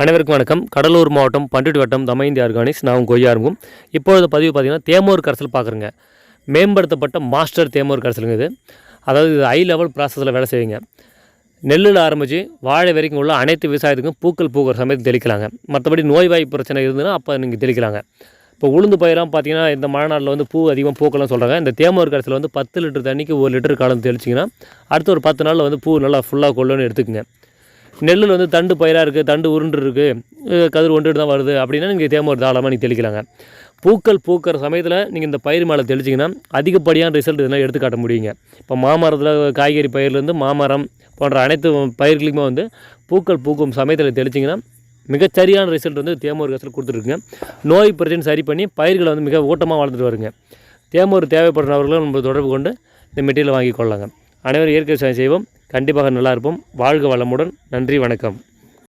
அனைவருக்கும் வணக்கம். கடலூர் மாவட்டம் பண்ருட்டி வட்டம் தமயந்தி ஆர்கானிக்ஸ். நான் கொய்யா இருக்கும். இப்பொழுது பதிவு பார்த்திங்கன்னா தேமோர் கரைசல் பார்க்குறேங்க. மேம்படுத்தப்பட்ட மாஸ்டர் தேமோர் கரைசலுங்க இது. அதாவது இது ஹை லெவல் ப்ராசஸில் வேலை செய்யுங்க. நெல்லில் ஆரம்பித்து வாழை வரைக்கும் உள்ள அனைத்து விவசாயத்துக்கும் பூக்கள் பூக்கிற சமயத்தில் தெளிக்கலாங்க. மற்றபடி நோய்வாய் பிரச்சனை இருந்ததுன்னா அப்போ நீங்கள் தெளிக்கலாங்க. இப்போ உளுந்து பயிராக பார்த்தீங்கன்னா இந்த மழை நாளில் வந்து பூ அதிகமாக பூக்கெல்லாம் சொல்கிறாங்க. இந்த தேமோர் கரைசல் வந்து 10 லிட்டர் தண்ணிக்கு 1 லிட்டர் கலந்து தெளிச்சிங்கன்னா அடுத்த ஒரு 10 நாளில் வந்து பூ நல்லா ஃபுல்லாக கொள்ளுன்னு எடுத்துக்குங்க. நெல்லில் வந்து தண்டு பயிராக இருக்குது, தண்டு உருண்டு இருக்குது, கதிர் ஒன்றுட்டு தான் வருது அப்படின்னா நீங்கள் தேமோர் தாராளமாக நீங்கள் தெளிக்கலாங்க. பூக்கள் பூக்கிற சமயத்தில் நீங்கள் இந்த பயிர் மேலே தெளிச்சிங்கன்னா அதிகப்படியான ரிசல்ட் இதெல்லாம் எடுத்துக்காட்ட முடியுங்க. இப்போ மாமரத்தில் காய்கறி பயிர்லேருந்து மாமரம் போன்ற அனைத்து பயிர்களுக்குமே வந்து பூக்கள் பூக்கும் சமயத்தில் தெளிச்சிங்கன்னா மிகச்சரியான ரிசல்ட் வந்து தேமோர் கரைசல் கொடுத்துருக்குங்க. நோய் பிரச்சனை சரி பண்ணி பயிர்களை வந்து மிக ஊட்டமாக வளர்ந்துட்டு வருங்க. தேமோர் தேவைப்படுறவர்களும் நம்ம தொடர்பு கொண்டு இந்த மெட்டீரியல் வாங்கி கொள்ளலாங்க. அனைவரும் இயற்கை விவசாயம் செய்வோம். கண்டிப்பாக நல்லா இருப்போம். வாழ்க வளமுடன். நன்றி, வணக்கம்.